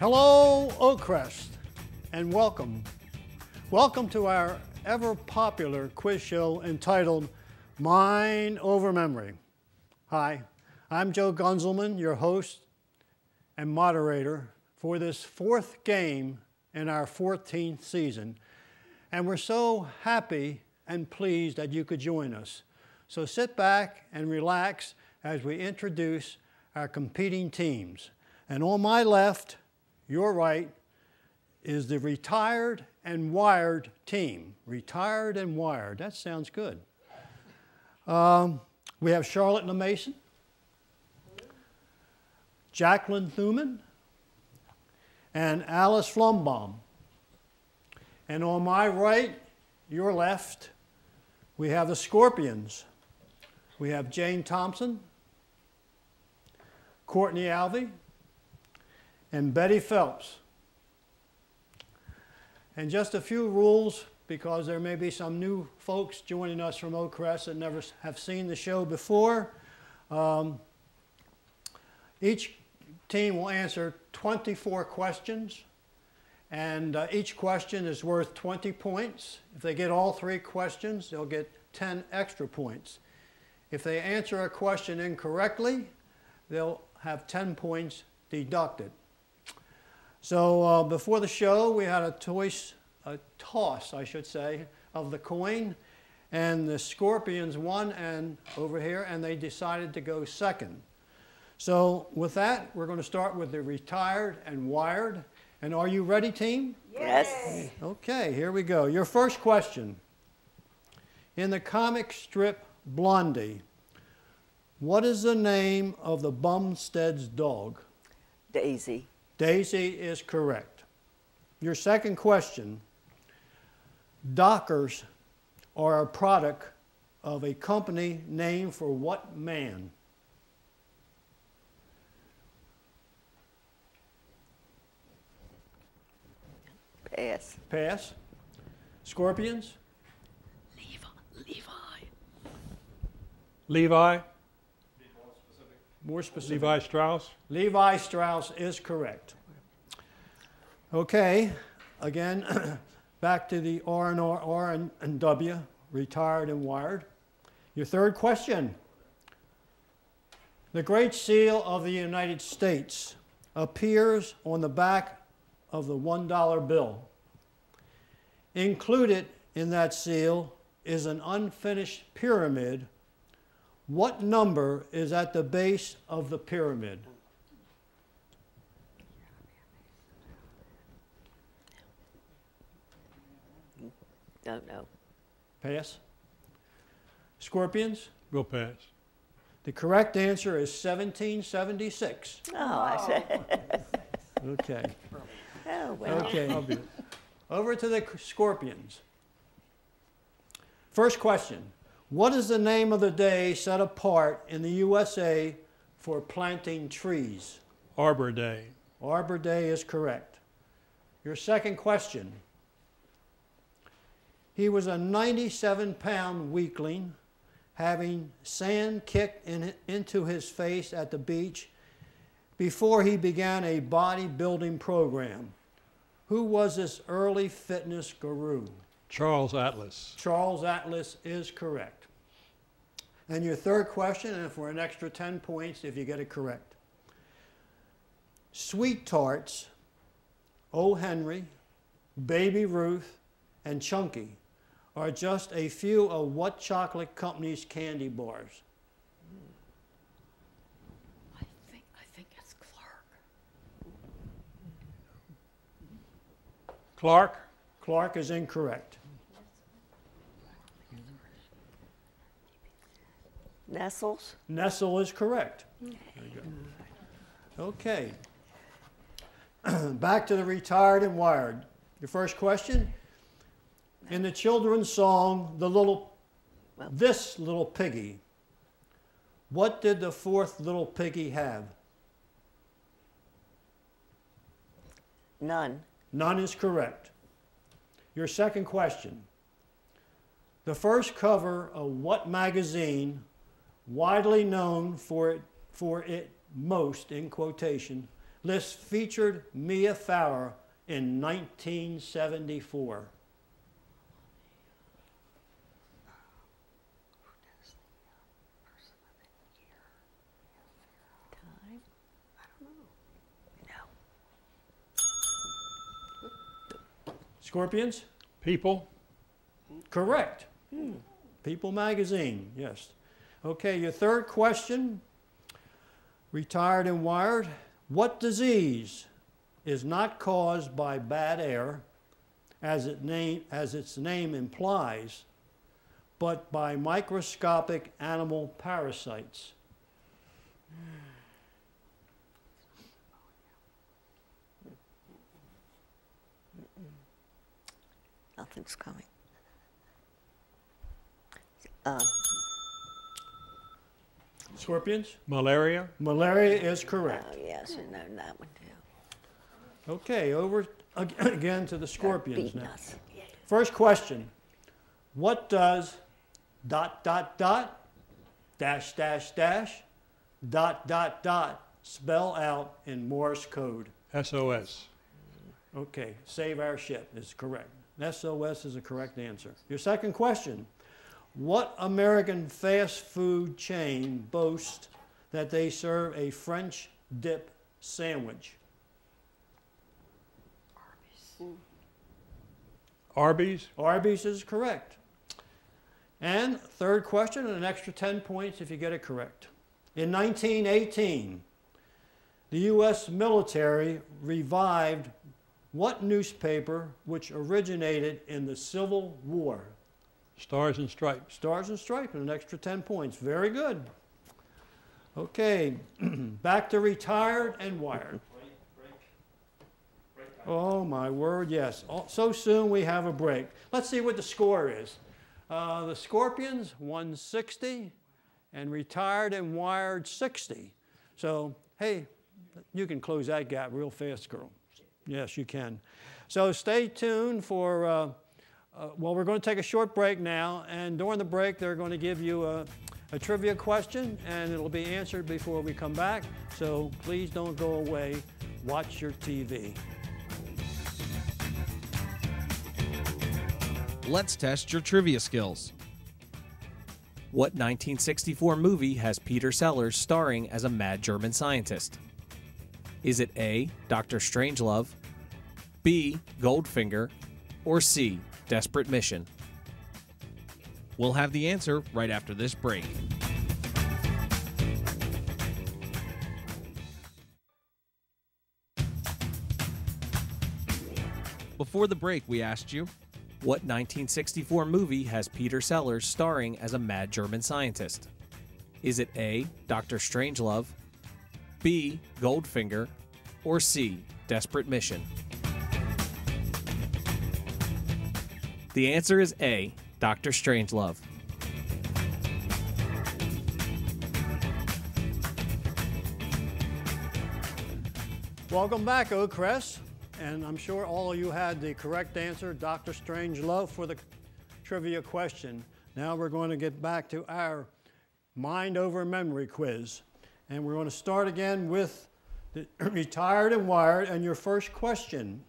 Hello, Crest, and welcome. Welcome to our ever-popular quiz show entitled Mind Over Memory. Hi, I'm Joe Gunzelman, your host and moderator for this fourth game in our 14th season. And we're so happy and pleased that you could join us. So sit back and relax as we introduce our competing teams. And on my left, your right, is the retired and wired team. Retired and wired, that sounds good. We have Charlotte LeMason, Jacqueline Thuman, and Alice Flumbaum. And on my right, your left, we have the Scorpions. We have Jane Thompson, Courtney Alvey, and Betty Phelps. And just a few rules, because there may be some new folks joining us from Oak Crest that never have seen the show before. Each team will answer 24 questions, and each question is worth 20 points. If they get all 3 questions, they'll get 10 extra points. If they answer a question incorrectly, they'll have 10 points deducted. So before the show, we had a toss, I should say, of the coin, and the Scorpions won and over here, and they decided to go second. So with that, we're going to start with the retired and wired. And are you ready, team? Yes. Okay, here we go. Your first question. In the comic strip Blondie, what is the name of the Bumstead's dog? Daisy. Daisy is correct. Your second question. Dockers are a product of a company named for what man? Pass. Pass. Scorpions? Levi. Levi. More specific. Levi Strauss. Levi Strauss is correct. Okay, again, back to the R and W, retired and wired. Your third question. The Great Seal of the United States appears on the back of the $1 bill. Included in that seal is an unfinished pyramid. What number is at the base of the pyramid? Don't know. Pass. Scorpions? We'll pass. The correct answer is 1776. Oh, I said. Okay. Oh, well. Okay. Over to the Scorpions. First question. What is the name of the day set apart in the USA for planting trees? Arbor Day. Arbor Day is correct. Your second question. He was a 97-pound weakling, having sand kicked into his face at the beach before he began a bodybuilding program. Who was this early fitness guru? Charles Atlas. Charles Atlas is correct. And your third question, and for an extra 10 points if you get it correct. Sweet Tarts, O. Henry, Baby Ruth, and Chunky are just a few of what chocolate company's candy bars? I think it's Clark. Clark. Clark is incorrect. Nestles. Nestle is correct. There you go. Okay. Back to the retired and wired. Your first question. In the children's song, This Little Piggy, what did the fourth little piggy have? None. None is correct. Your second question. The first cover of what magazine, widely known for it most, in quotation, list featured Mia Farrow in 1974? Time? No. Scorpions? People. Correct. People magazine, yes. Okay, your third question, retired and wired. What disease is not caused by bad air, as its name implies, but by microscopic animal parasites? Nothing's coming. Scorpions? Malaria. Malaria is correct. Oh, yes, I know that one too. Okay, over again to the scorpions Beating now. us. First question, what does ... dash dash dash ... spell out in Morse code? SOS. Okay, save our ship is correct. SOS is a correct answer. Your second question, what American fast food chain boasts that they serve a French dip sandwich? Arby's. Arby's is correct. And third question, and an extra 10 points if you get it correct. In 1918, the U.S. military revived what newspaper which originated in the Civil War? Stars and Stripes. Stars and Stripes, and an extra 10 points. Very good. Okay, back to retired and wired. Oh my word, yes. So soon we have a break. Let's see what the score is. The Scorpions 160 and retired and wired 60. So, hey, you can close that gap real fast, girl. Yes, you can. So stay tuned for, well, we're going to take a short break now, and during the break they're going to give you a trivia question, and it'll be answered before we come back. So please don't go away. Watch your TV. Let's test your trivia skills. What 1964 movie has Peter Sellers starring as a mad German scientist? Is it A, Dr. Strangelove, B, Goldfinger, or C, Desperate Mission? We'll have the answer right after this break. Before the break, we asked you, what 1964 movie has Peter Sellers starring as a mad German scientist? Is it A, Dr. Strangelove, B, Goldfinger, or C, Desperate Mission? The answer is A, Dr. Strangelove. Welcome back, Crest. And I'm sure all of you had the correct answer, Dr. Strangelove, for the trivia question. Now we're going to get back to our mind over memory quiz. And we're going to start again with the retired and wired. And your first question,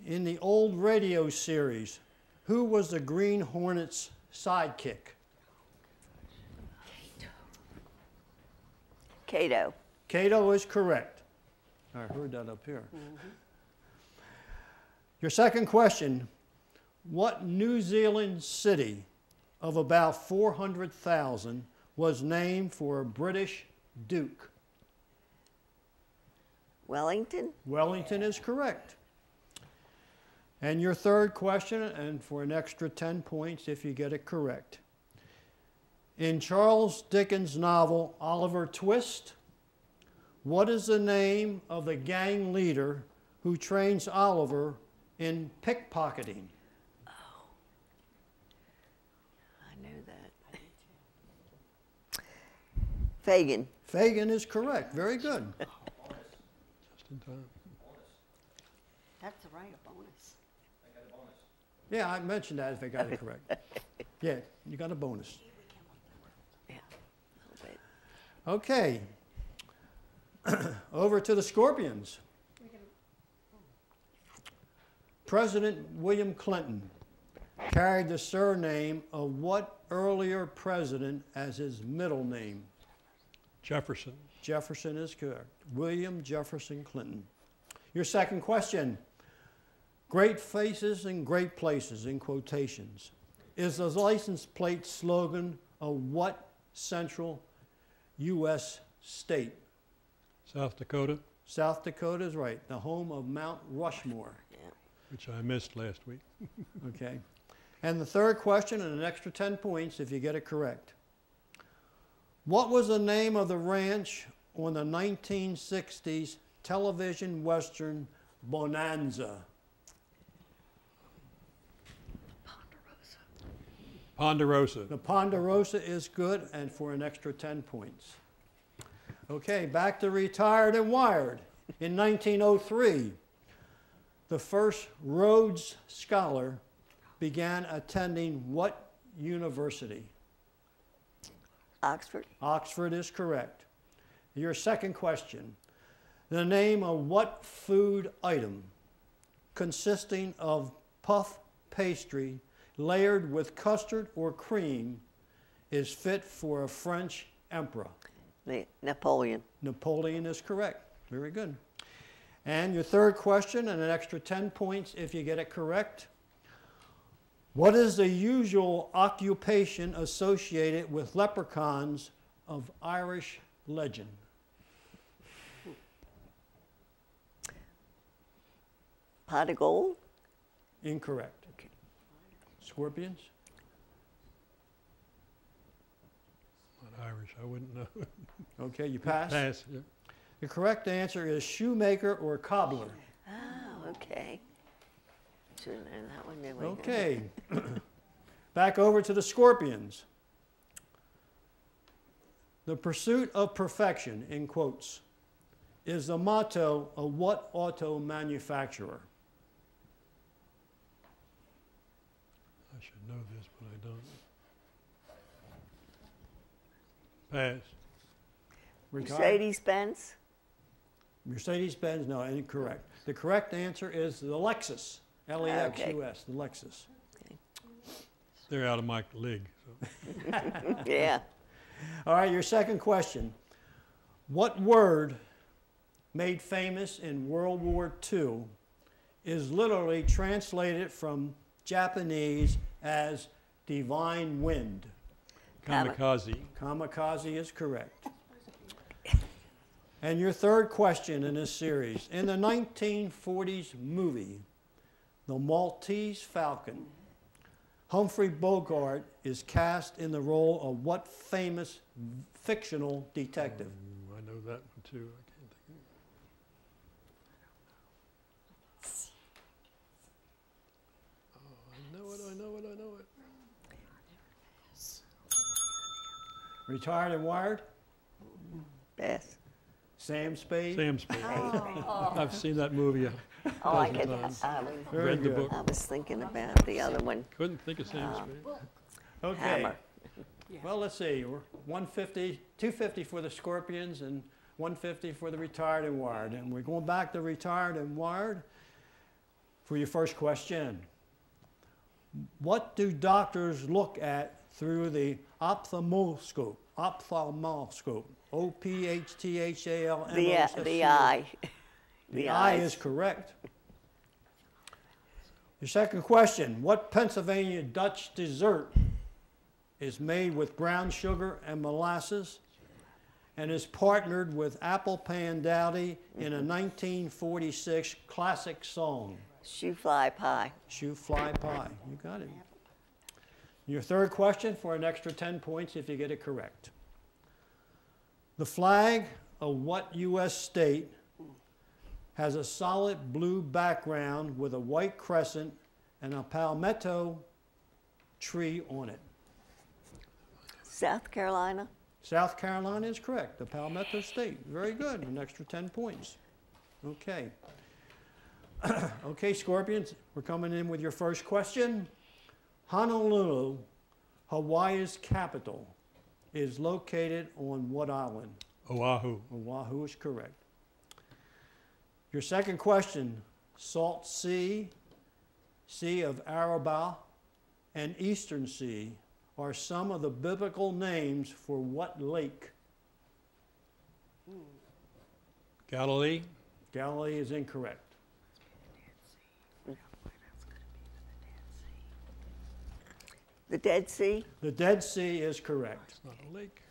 in the old radio series, who was the Green Hornet's sidekick? Cato. Cato is correct. I heard that up here. Your second question, what New Zealand city of about 400,000 was named for a British duke? Wellington. Wellington is correct. And your third question, and for an extra 10 points if you get it correct. In Charles Dickens' novel Oliver Twist, what is the name of the gang leader who trains Oliver in pickpocketing? Oh, I knew that. Fagin. Fagin is correct. Very good. Just in time. That's right, a bonus. Yeah, I mentioned that if I got it correct. Yeah, you got a bonus. Yeah, a little bit. Okay. Over to the Scorpions. President William Clinton carried the surname of what earlier president as his middle name? Jefferson. Jefferson is correct. William Jefferson Clinton. Your second question. Great faces and great places, in quotations, is the license plate slogan of what central U.S. state? South Dakota, South Dakota is right, the home of Mount Rushmore. which I missed last week. Okay. And the third question, and an extra 10 points if you get it correct. What was the name of the ranch on the 1960s television western Bonanza? Ponderosa. The Ponderosa is good, and for an extra 10 points. Okay, back to retired and wired. In 1903, the first Rhodes Scholar began attending what university? Oxford. Oxford is correct. Your second question. The name of what food item consisting of puff pastry layered with custard or cream is fit for a French emperor? Napoleon. Napoleon is correct. Very good. And your third question, and an extra 10 points if you get it correct. What is the usual occupation associated with leprechauns of Irish legend? Pot of gold. Incorrect. Okay. Scorpions? Not Irish, I wouldn't know. Okay, you pass? Pass, yeah. The correct answer is shoemaker or cobbler. Oh, okay. Should have known that one, didn't we? Okay. Back over to the Scorpions. The pursuit of perfection, in quotes, is the motto of what auto manufacturer? I should know this, but I don't. Pass. Mercedes-Benz. Mercedes-Benz, no, incorrect. The correct answer is the Lexus, L-E-X-U-S, the Lexus. They're out of my league. So. Yeah. All right, your second question. What word made famous in World War II is literally translated from Japanese as divine wind? Kamikaze. Kamikaze is correct. And your third question in this series. In the 1940s movie, The Maltese Falcon, Humphrey Bogart is cast in the role of what famous fictional detective? I know that one too. I can't think of it. Oh, I know it. Retired and wired? Yes. Sam Spade? Sam Spade. I've seen that movie. Oh, I Dozen could. times. Very Read the good. book. I was thinking about the other one. Couldn't think of Sam Spade. Okay. Hammer. Well, let's see. We're 150, 250 for the Scorpions and 150 for the retired and wired. And we're going back to retired and wired for your first question. What do doctors look at through the ophthalmoscope? Ophthalmoscope. O-P-H-T-H-A-L-M-O-S-C-O. The eye. The eye is correct. Your second question. What Pennsylvania Dutch dessert is made with brown sugar and molasses and is partnered with apple pandowdy in a 1946 classic song? Shoe fly pie. Shoe fly pie. You got it. Your third question for an extra 10 points if you get it correct. The flag of what U.S. state has a solid blue background with a white crescent and a palmetto tree on it? South Carolina. South Carolina is correct. The Palmetto State. Very good. An extra 10 points. Okay. Okay, Scorpions, we're coming in with your first question. Honolulu, Hawaii's capital, is located on what island? Oahu. Oahu is correct. Your second question, Salt Sea, Sea of Arabah, and Eastern Sea are some of the biblical names for what lake? Galilee. Galilee is incorrect. The Dead Sea? The Dead Sea is correct. It's not a lake.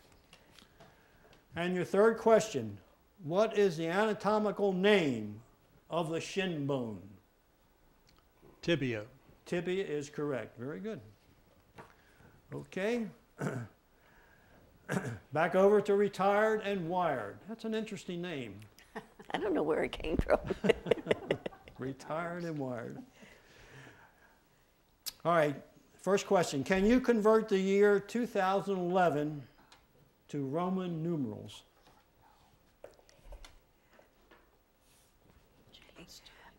And your third question, what is the anatomical name of the shin bone? Tibia. Tibia is correct. Very good. Okay. Back over to retired and wired. That's an interesting name. I don't know where it came from. Retired and wired. All right. First question. Can you convert the year 2011 to Roman numerals?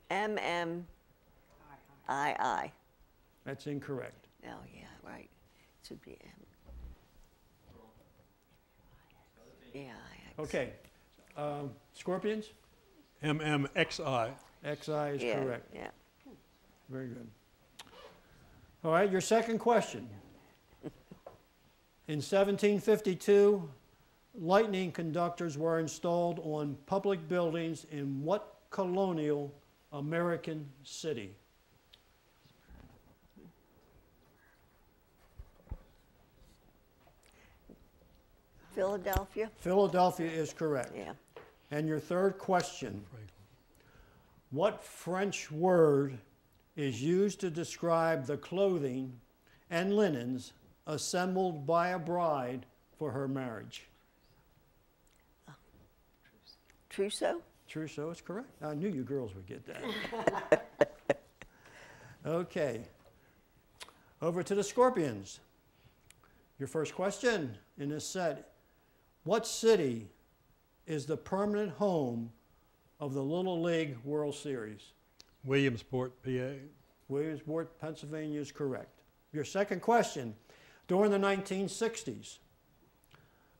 MMII. That's incorrect. Oh, yeah, right. It should be M. Yeah, Okay. Scorpions? MMXI. XI is yeah, correct. Yeah. Very good. All right, your second question. In 1752, lightning conductors were installed on public buildings in what colonial American city? Philadelphia? Philadelphia is correct. Yeah. And your third question. What French word is used to describe the clothing and linens assembled by a bride for her marriage? Trousseau? Trousseau is correct. I knew you girls would get that. Okay. Over to the Scorpions. Your first question in this set. What city is the permanent home of the Little League World Series? Williamsport, PA. Williamsport, Pennsylvania is correct. Your second question. During the 1960s,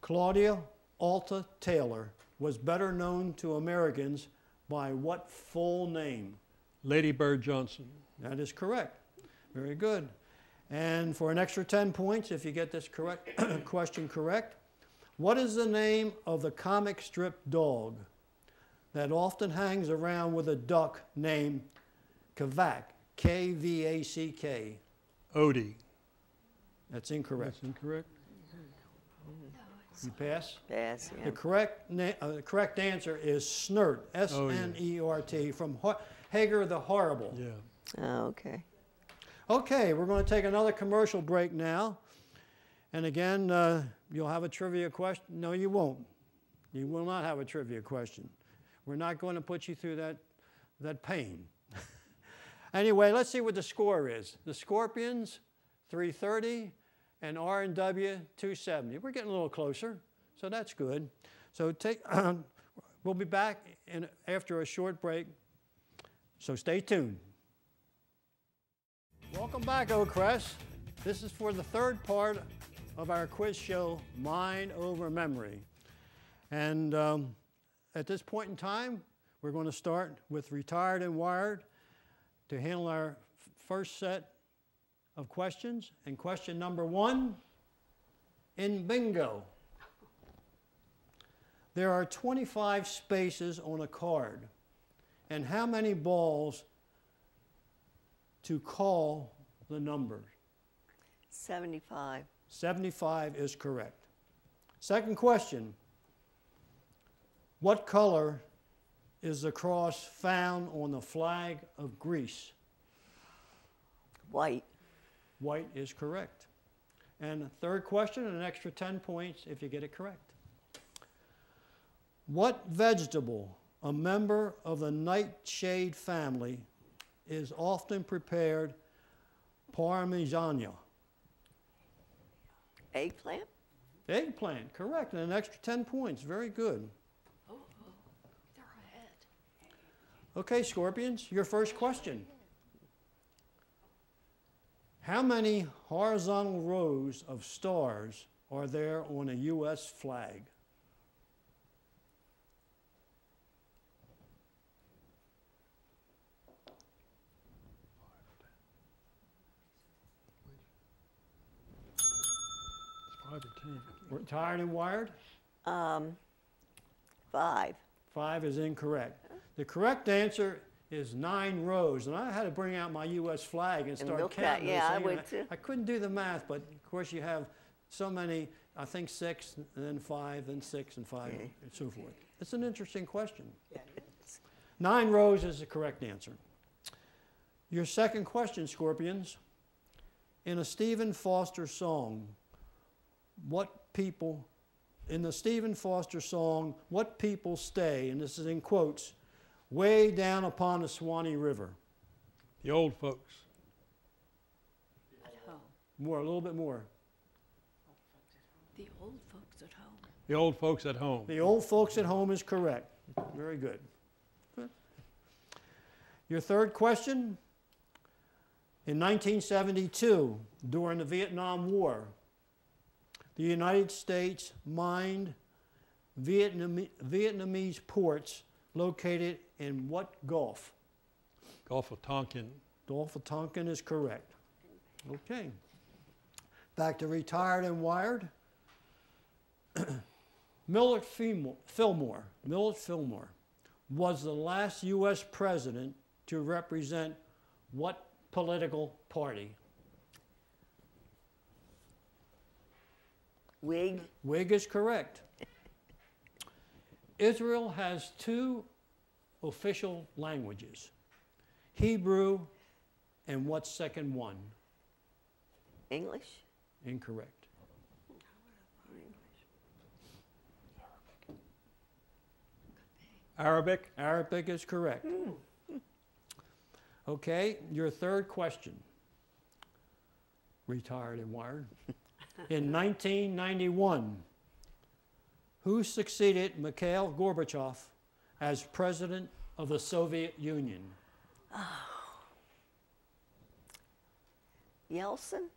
Claudia Alta Taylor was better known to Americans by what full name? Lady Bird Johnson. That is correct. Very good. And for an extra 10 points, if you get this correct question correct, what is the name of the comic strip dog that often hangs around with a duck named Kvack? K-V-A-C-K. Odie. That's incorrect. That's incorrect. You pass? Pass, yeah. The correct answer is Snert, S-N-E-R-T, from Hager the Horrible. Yeah. Oh, okay. Okay, we're going to take another commercial break now. And again, you'll have a trivia question. No, you won't. You will not have a trivia question. We're not going to put you through that pain. Anyway, let's see what the score is. The Scorpions, 330, and R&W, 270. We're getting a little closer, so that's good. So we'll be back after a short break, so stay tuned. Welcome back, Crest. This is for the third part of our quiz show, Mind Over Memory. And at this point in time, we're going to start with Retired and Wired to handle our first set of questions. And question number 1, in bingo, there are 25 spaces on a card. And how many balls to call the numbers? 75. 75 is correct. Second question, what color is the cross found on the flag of Greece? White. White is correct. And third question, an extra 10 points if you get it correct. What vegetable, a member of the nightshade family, is often prepared parmigiana? Eggplant? Eggplant, correct, and an extra 10 points. Very good. They're ahead. Okay, Scorpions, your first question. How many horizontal rows of stars are there on a U.S. flag? Wired or 10? Retired and wired? 5. 5 is incorrect. The correct answer is 9 rows. And I had to bring out my U.S. flag and start milk that, counting. yeah, I thing. would too. I couldn't do the math, but of course you have so many, I think 6, and then 5, then 6, and 5, and so forth. It's an interesting question. 9 rows is the correct answer. Your second question, Scorpions. In a Stephen Foster song, what people stay, and this is in quotes, way down upon the Swanee River? The old folks. At home. More, a little bit more. The old folks at home. The old folks at home. The old folks at home is correct. Very good. Good. Your third question. In 1972, during the Vietnam War, the United States mined Vietnamese ports located in what Gulf? Gulf of Tonkin. Gulf of Tonkin is correct. Okay. Back to retired and wired. Millard Fillmore was the last U.S. president to represent what political party? Whig. Whig is correct. Israel has 2 official languages, Hebrew and what's second one? English. Incorrect. Arabic. Arabic is correct. Okay, your third question. Retired and wired. In 1991, who succeeded Mikhail Gorbachev as president of the Soviet Union? Yeltsin.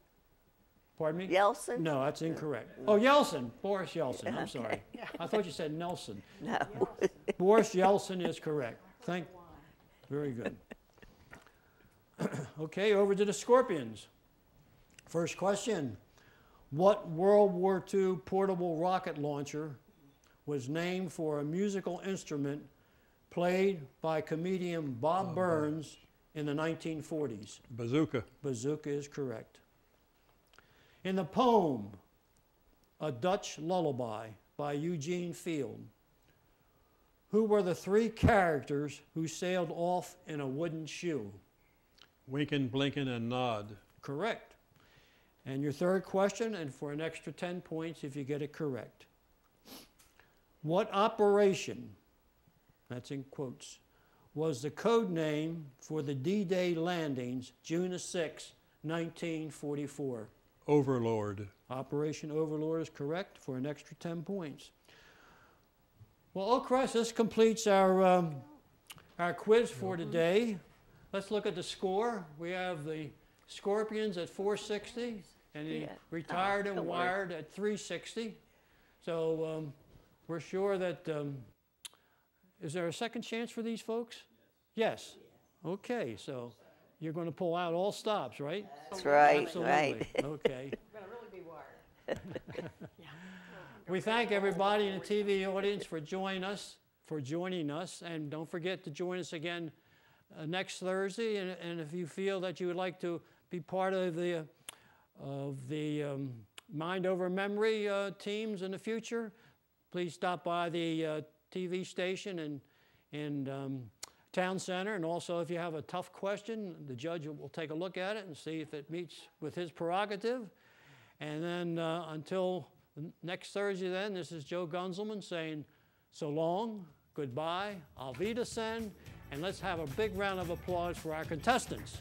Pardon me? Yeltsin. No, that's incorrect. Oh, Yeltsin. Boris Yeltsin. I'm sorry. I thought you said Nelson. No. Boris Yeltsin is correct. Very good. Okay, over to the Scorpions. First question. What World War II portable rocket launcher was named for a musical instrument played by comedian Bob Burns in the 1940s? Bazooka. Bazooka is correct. In the poem, A Dutch Lullaby by Eugene Field, who were the 3 characters who sailed off in a wooden shoe? Winkin', blinkin', and nod. Correct. And your third question, and for an extra 10 points if you get it correct. What operation, that's in quotes, was the code name for the D-Day landings, June 6, 1944? Overlord. Operation Overlord is correct for an extra 10 points. Well, Crest, this completes our quiz for today. Let's look at the score. We have the Scorpions at 460 and the retired and wired at 360. So we're sure that, is there a second chance for these folks? Yes. Okay, so you're going to pull out all stops, right? That's right. Absolutely. Right. Okay. We're going to really be wired. We thank everybody in the TV audience for joining us, and don't forget to join us again next Thursday. And if you feel that you would like to be part of the Mind Over Memory teams in the future, please stop by the TV station and Town Center. And also, if you have a tough question, the judge will take a look at it and see if it meets with his prerogative. And then until next Thursday then, this is Joe Gunzelman saying so long, goodbye, auf Wiedersehen, and let's have a big round of applause for our contestants.